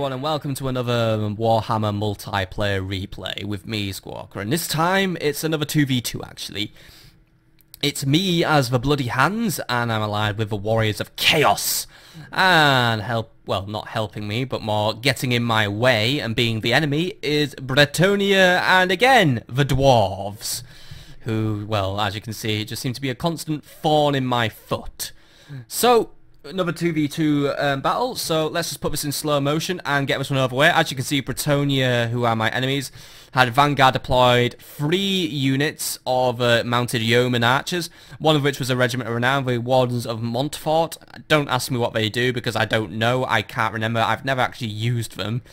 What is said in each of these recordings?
everyone and welcome to another Warhammer multiplayer replay with me, Squawker, and this time it's another 2v2 actually. It's me as the Bloody Hands and I'm allied with the Warriors of Chaos, and not helping me but more getting in my way and being the enemy is Bretonia and again the Dwarves, who, well, as you can see, just seem to be a constant thorn in my foot. So another 2v2 battle, so let's just put this in slow motion and get this one over the way. As you can see, Bretonia, who are my enemies, had Vanguard deployed 3 units of mounted yeoman archers, one of which was a regiment of renown, the Wardens of Montfort. Don't ask me what they do because I don't know, I can't remember, I've never actually used them.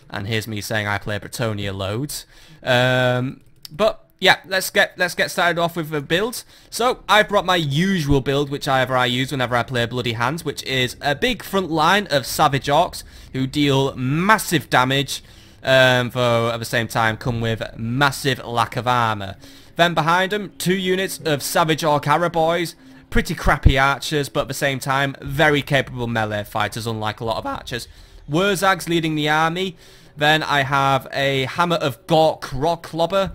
And here's me saying I play Bretonia loads. But yeah, let's get started off with the builds. So I've brought my usual build, which I use whenever I play Bloody Hands, which is a big front line of Savage Orcs who deal massive damage, though at the same time come with massive lack of armor. Then behind them, 2 units of Savage Orc Arrow Boys, pretty crappy archers, but at the same time very capable melee fighters, unlike a lot of archers. Wurzags leading the army. Then I have a Hammer of Gork Rock Clobber.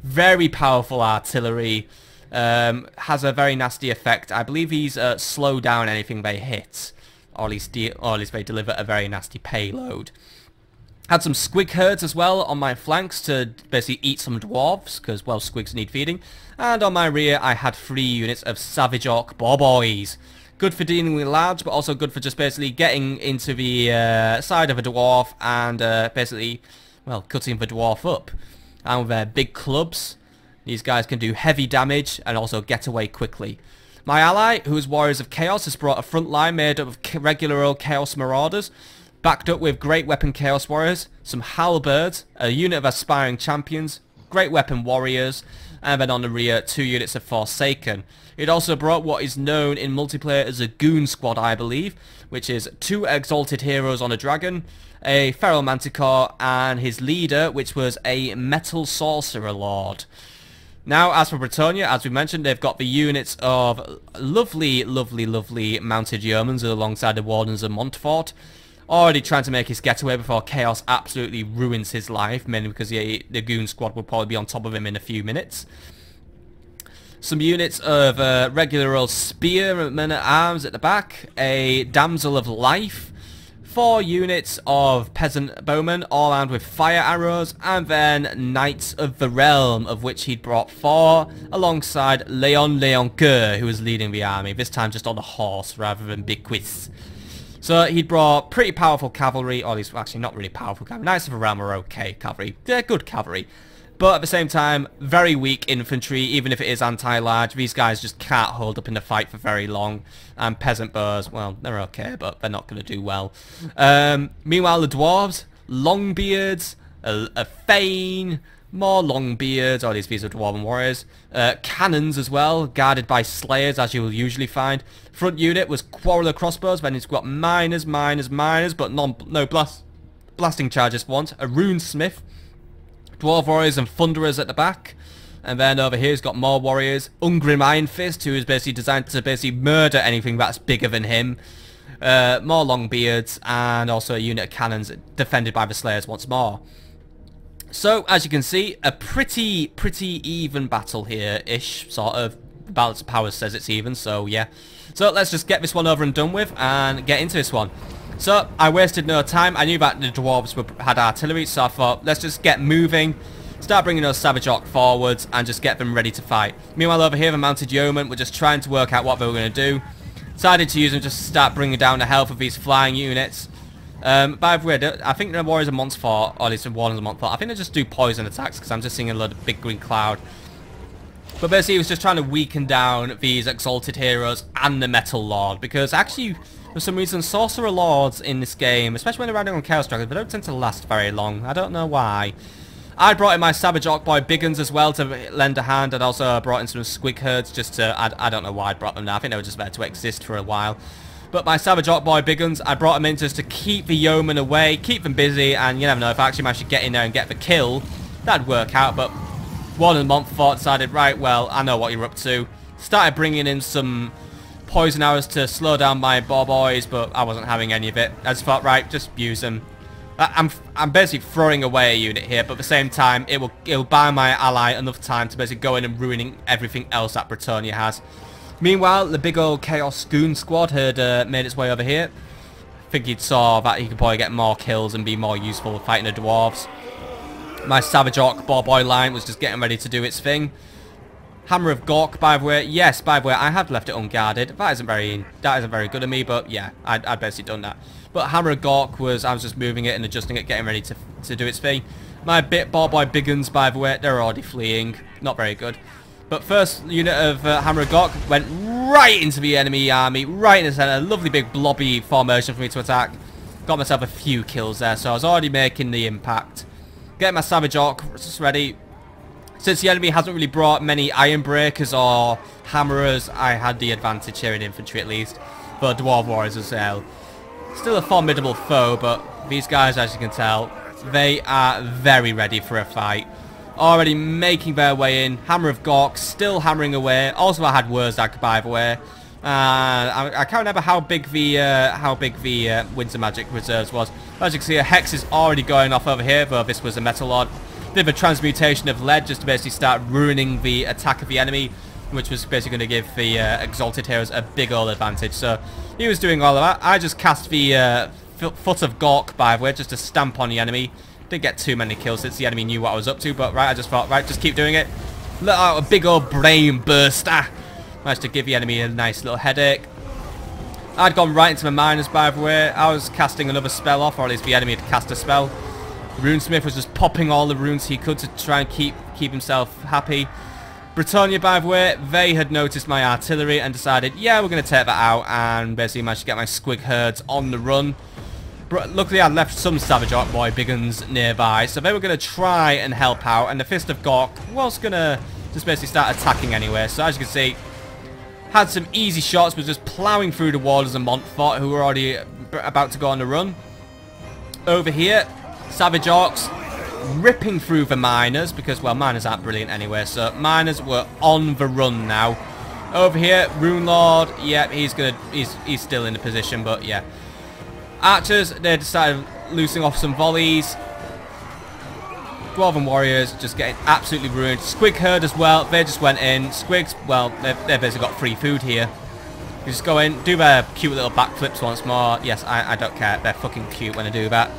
Very powerful artillery, has a very nasty effect. I believe he's slow down anything they hit, or at least they deliver a very nasty payload. Had some squig herds as well on my flanks to basically eat some dwarves, because, well, squigs need feeding. And on my rear I had 3 units of Savage Orc Boar Boys. Good for dealing with large, but also good for just basically getting into the side of a dwarf and basically, well, cutting the dwarf up. And with their big clubs, these guys can do heavy damage and also get away quickly. My ally, who is Warriors of Chaos, has brought a front line made up of regular old Chaos Marauders, backed up with Great Weapon Chaos Warriors, some Halberds, a unit of Aspiring Champions, Great Weapon Warriors, and then on the rear, 2 units of Forsaken. It also brought what is known in multiplayer as a Goon Squad, I believe, which is 2 Exalted Heroes on a Dragon, a Feral Manticore, and his leader, which was a Metal Sorcerer Lord. Now, as for Bretonia, as we mentioned, they've got the units of lovely mounted yeomans alongside the Wardens of Montfort, already trying to make his getaway before Chaos absolutely ruins his life, mainly because the Goon Squad will probably be on top of him in a few minutes. Some units of regular old Spearmen at Arms at the back, a Damsel of Life, 4 units of Peasant Bowmen, all armed with fire arrows, and then Knights of the Realm, of which he'd brought 4, alongside Leon Leoncoeur, who was leading the army, this time just on a horse rather than big quiz. So he'd brought pretty powerful cavalry, or at least actually not really powerful cavalry. Knights of the Realm are okay cavalry, they're good cavalry. But at the same time, very weak infantry, even if it is anti-large. These guys just can't hold up in the fight for very long. And peasant bows, well, they're okay, but they're not going to do well. Meanwhile, the dwarves, Longbeards, a Thane, more Longbeards, or these are dwarven warriors. Cannons as well, guarded by Slayers, as you will usually find. Front unit was Quarreler crossbows, then it's got miners, but no blasting charges for once. A Runesmith. Dwarf Warriors and Thunderers at the back. And then over here he's got more warriors. Ungrim Iron Fist, who is basically designed to basically murder anything that's bigger than him. More Longbeards, and also a unit of cannons defended by the Slayers once more. So, as you can see, a pretty even battle here-ish, sort of. The balance of powers says it's even, so yeah. So let's just get this one over and done with and get into this one. So, I wasted no time. I knew that the dwarves had artillery, so I thought, let's just get moving, start bringing those Savage Orc forwards, and just get them ready to fight. Meanwhile, over here, the mounted yeomen were just trying to work out what they were going to do. Decided to use them just to start bringing down the health of these flying units. By the way, I think the Warriors of Montfort, or at least the Wardens of Montfort, I think they just do poison attacks, because I'm just seeing a lot of big green cloud. But basically, he was just trying to weaken down these Exalted Heroes and the Metal Lord, because actually, for some reason, Sorcerer Lords in this game, especially when they're riding on Chaos Dragons, they don't tend to last very long. I don't know why. I brought in my Savage Orc Boy Biggins as well to lend a hand, and also brought in some Squig Herds just to, I don't know why I brought them now, I think they were just there to exist for a while. But my Savage Orc Boy Biggins, I brought them in just to keep the yeomen away, keep them busy, and you never know, if I actually managed to get in there and get the kill, that'd work out. But Warden Montfort decided, right, well, I know what you're up to. Started bringing in some poison arrows to slow down my boar boys, but I wasn't having any of it. I just thought, right, just use them. I'm basically throwing away a unit here, but at the same time, it'll buy my ally enough time to basically go in and ruining everything else that Britannia has. Meanwhile, the big old Chaos Goon squad had made its way over here. I think he saw that he could probably get more kills and be more useful fighting the dwarves. My Savage Orc Ball Boy line was just getting ready to do its thing. Hammer of Gork, by the way. Yes, by the way, I have left it unguarded. That isn't very good of me, but yeah, I'd basically done that. But Hammer of Gork was, I was just moving it and adjusting it, getting ready to do its thing. My Ball Boy Biggins, by the way, they're already fleeing. Not very good. But first unit of Hammer of Gork went right into the enemy army, right in the center. Lovely big blobby formation for me to attack. Got myself a few kills there, so I was already making the impact. Getting my Savage Orc just ready. Since the enemy hasn't really brought many Iron Breakers or Hammerers, I had the advantage here in infantry at least. But Dwarf Warriors as well. Still a formidable foe, but these guys, as you can tell, they are very ready for a fight. Already making their way in. Hammer of Gork still hammering away. Also, I had Wurzag, by the way. I can't remember how big the Winds of Magic reserves was. As you can see, a Hex is already going off over here, though this was a Metal Lord. Bit of a transmutation of lead just to basically start ruining the attack of the enemy, which was basically going to give the Exalted Heroes a big old advantage. So he was doing all of that. I just cast the Foot of Gork, by the way, just to stamp on the enemy. Didn't get too many kills since the enemy knew what I was up to, but right, I just thought, right, just keep doing it. Let out a big old brain burster. Managed to give the enemy a nice little headache. I'd gone right into my miners, by the way. I was casting another spell off, or at least the enemy had cast a spell. Runesmith was just popping all the runes he could to try and keep himself happy. Britannia, by the way, they had noticed my artillery and decided, yeah, we're going to take that out, and basically managed to get my squig herds on the run. But luckily, I'd left some Savage Orc Boy Biggins nearby, so they were going to try and help out, and the Fist of Gork was going to just basically start attacking anyway. So as you can see, had some easy shots, was just ploughing through the warders of Montfort, who were already about to go on the run. Over here, Savage Orcs ripping through the miners, because, well, miners aren't brilliant anyway, so miners were on the run now. Over here, Rune Lord, yeah, he's still in the position, but yeah. Archers, they decided loosing off some volleys. Dwarven Warriors just getting absolutely ruined. Squig Herd as well, they just went in. Squigs, well, they've basically got free food here. You just go in, do their cute little backflips once more. Yes, I don't care, they're fucking cute when I do that.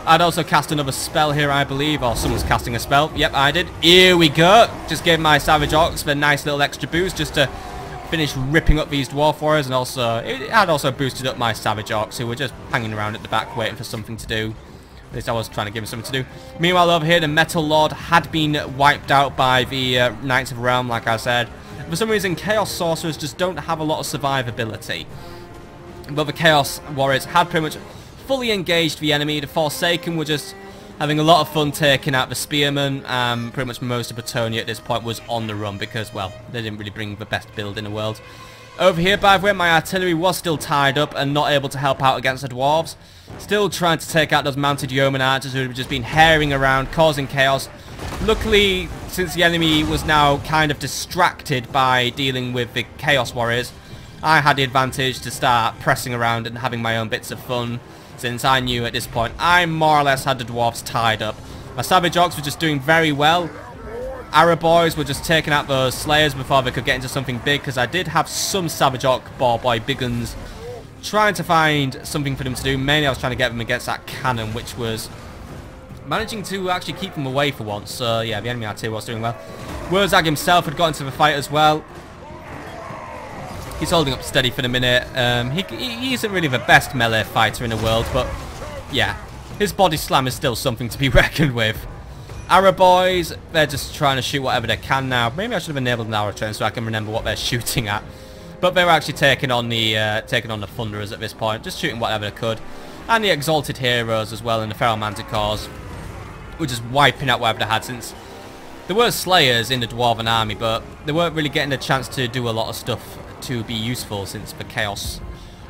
I'd also cast another spell here, I believe, or someone's casting a spell. Yep, I did. Here we go. Just gave my Savage Orcs a nice little extra boost just to finish ripping up these Dwarf Warriors, and also it had also boosted up my Savage Orcs, who were just hanging around at the back waiting for something to do. At least I was trying to give them something to do. Meanwhile, over here, the Metal Lord had been wiped out by the Knights of Realm, like I said. For some reason, Chaos Sorcerers just don't have a lot of survivability. But the Chaos Warriors had pretty much fully engaged the enemy. The Forsaken were just having a lot of fun taking out the Spearmen. Pretty much most of Britannia at this point was on the run because, well, they didn't really bring the best build in the world. Over here, by the way, my artillery was still tied up and not able to help out against the dwarves. Still trying to take out those mounted yeoman archers who had just been herring around, causing chaos. Luckily, since the enemy was now kind of distracted by dealing with the Chaos Warriors, I had the advantage to start pressing around and having my own bits of fun, since I knew at this point I more or less had the dwarves tied up. My Savage Orcs were just doing very well. Arab boys were just taking out those Slayers before they could get into something big, because I did have some Savage Orc Ball Boy Biggins trying to find something for them to do. Mainly I was trying to get them against that cannon, which was managing to actually keep them away for once. So yeah, the enemy artillery was doing well. Wurzag himself had got into the fight as well. He's holding up steady for the minute. He isn't really the best melee fighter in the world, but yeah, his body slam is still something to be reckoned with. Arrow boys, they're just trying to shoot whatever they can now. Maybe I should have enabled an arrow train so I can remember what they're shooting at. But they were actually taking on the Thunderers at this point, just shooting whatever they could. And the Exalted Heroes as well, and the Feral Manticores were just wiping out whatever they had, since there were Slayers in the Dwarven army, but they weren't really getting a chance to do a lot of stuff to be useful, since the Chaos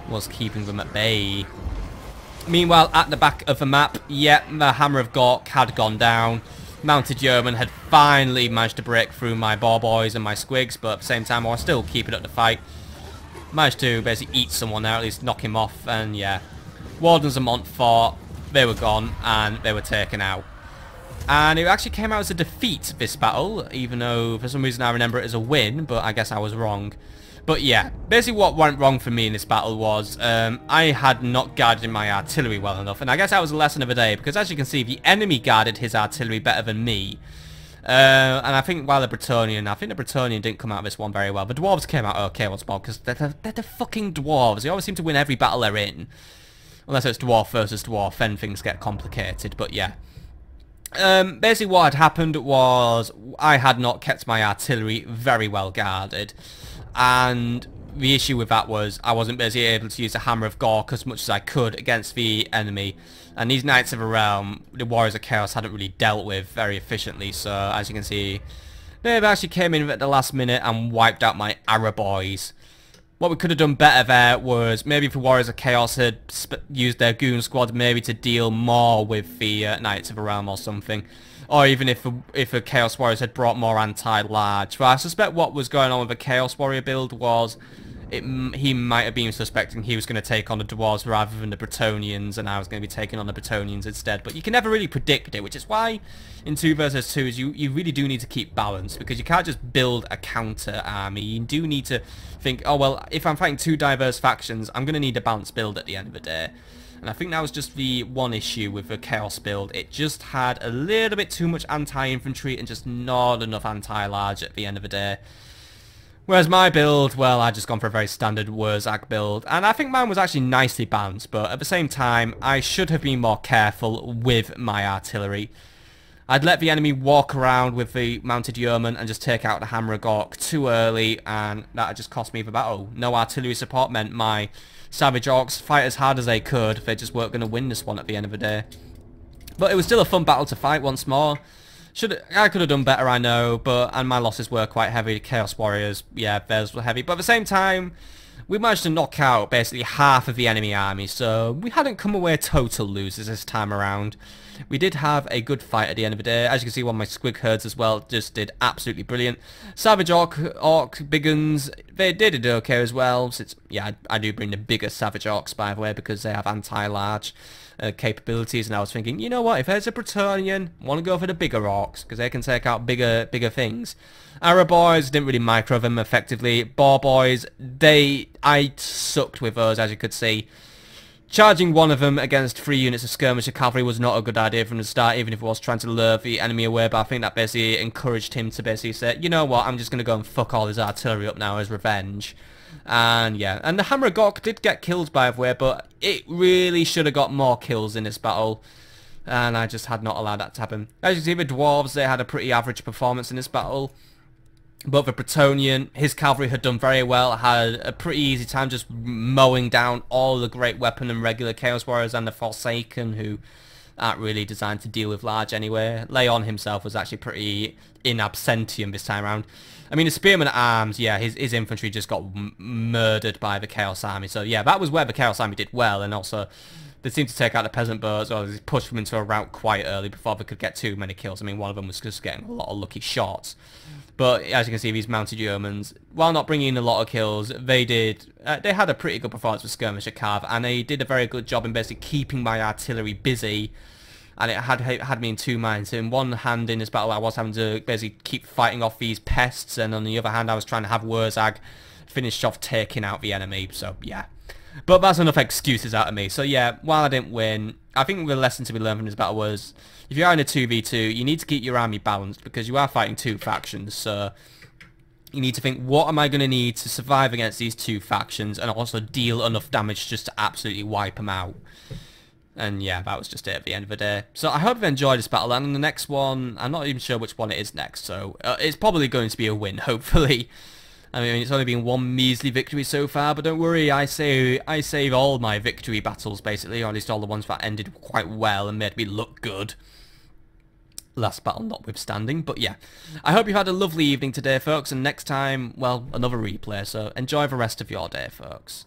was keeping them at bay. Meanwhile, at the back of the map, yeah, the Hammer of Gork had gone down. Mounted Yeoman had finally managed to break through my Boar Boys and my Squigs, but at the same time I was still keeping up the fight. Managed to basically eat someone there, at least knock him off, and yeah. Wardens of Montfort they were gone and they were taken out. And it actually came out as a defeat, this battle, even though for some reason I remember it as a win, but I guess I was wrong. But yeah, basically what went wrong for me in this battle was I had not guarded my artillery well enough, and I guess that was a lesson of the day, because as you can see, the enemy guarded his artillery better than me. And I think while the Bretonnian didn't come out of this one very well. The dwarves came out okay once more, because they're the fucking dwarves. They always seem to win every battle they're in. Unless it's dwarf versus dwarf, then things get complicated, but yeah. Basically what had happened was I had not kept my artillery very well guarded, and the issue with that was I wasn't basically able to use the Hammer of Gork as much as I could against the enemy, and these Knights of the Realm, the Warriors of Chaos, hadn't really dealt with very efficiently. So as you can see, they actually came in at the last minute and wiped out my Arrow Boys. What we could have done better there was maybe if the Warriors of Chaos had used their Goon Squad maybe to deal more with the Knights of the Realm or something. Or even if the Chaos Warriors had brought more anti-large. But I suspect what was going on with the Chaos Warrior build was he might have been suspecting he was going to take on the Dwarves rather than the Bretonnians, and I was going to be taking on the Bretonnians instead. But you can never really predict it, which is why in 2 versus 2s you really do need to keep balance, because you can't just build a counter army. You do need to think, oh well, if I'm fighting 2 diverse factions, I'm going to need a balanced build at the end of the day. And I think that was just the one issue with the Chaos build. It just had a little bit too much anti-infantry and just not enough anti-large at the end of the day. Whereas my build, well, I just gone for a very standard Wurzag build, and I think mine was actually nicely balanced, but at the same time, I should have been more careful with my artillery. I'd let the enemy walk around with the mounted yeoman and just take out the Hammer of Gork too early, and that had just cost me the battle. No artillery support meant my Savage Orcs fight as hard as they could. They just weren't going to win this one at the end of the day. But it was still a fun battle to fight once more. I could have done better, I know, and my losses were quite heavy. The Chaos Warriors, yeah, theirs were heavy. But at the same time, we managed to knock out basically half of the enemy army, so we hadn't come away total losers this time around. We did have a good fight at the end of the day. As you can see, one of my squig herds as well just did absolutely brilliant. Savage Orc big guns, they did okay as well. Since, yeah, I do bring the bigger Savage Orcs, by the way, because they have anti-large capabilities, and I was thinking, you know what, if there's a Bretonnian, I want to go for the bigger Orcs, because they can take out bigger things. Arrow Boys, didn't really micro them effectively. Boar Boys, I sucked with those, as you could see. Charging one of them against 3 units of skirmisher cavalry was not a good idea from the start, even if it was trying to lure the enemy away, but I think that basically encouraged him to basically say, you know what, I'm just going to go and fuck all his artillery up now as revenge. And yeah, and the Hammer of Gork did get kills, by the way, but it really should have got more kills in this battle, and I just had not allowed that to happen. As you can see, the Dwarves, they had a pretty average performance in this battle. But the Bretonnian, his cavalry had done very well, had a pretty easy time just mowing down all the great weapon and regular Chaos Warriors and the Forsaken, who aren't really designed to deal with large anyway. Leon himself was actually pretty in absentium this time around. I mean, the Spearman at Arms, yeah, his infantry just got murdered by the Chaos Army. So yeah, that was where the Chaos Army did well, and also they seemed to take out the Peasant Boats, or they pushed them into a rout quite early before they could get too many kills. I mean, one of them was just getting a lot of lucky shots. But as you can see, these mounted yeomans, while not bringing in a lot of kills, they had a pretty good performance with Skirmisher Cav, and they did a very good job in basically keeping my artillery busy. And it had me in 2 minds. In one hand in this battle, I was having to basically keep fighting off these pests, and on the other hand, I was trying to have Wurzag finish off taking out the enemy. So yeah. But that's enough excuses out of me. So yeah, while I didn't win, I think the lesson to be learned from this battle was, if you are in a 2v2, you need to keep your army balanced, because you are fighting 2 factions. So you need to think, what am I going to need to survive against these 2 factions, and also deal enough damage just to absolutely wipe them out. And yeah, that was just it at the end of the day. So I hope you've enjoyed this battle, and in the next one, I'm not even sure which one it is next, so it's probably going to be a win, hopefully. I mean, it's only been 1 measly victory so far, but don't worry, I save all my victory battles, basically, or at least all the ones that ended quite well and made me look good. Last battle notwithstanding, but yeah. I hope you've had a lovely evening today, folks, and next time, well, another replay, so enjoy the rest of your day, folks.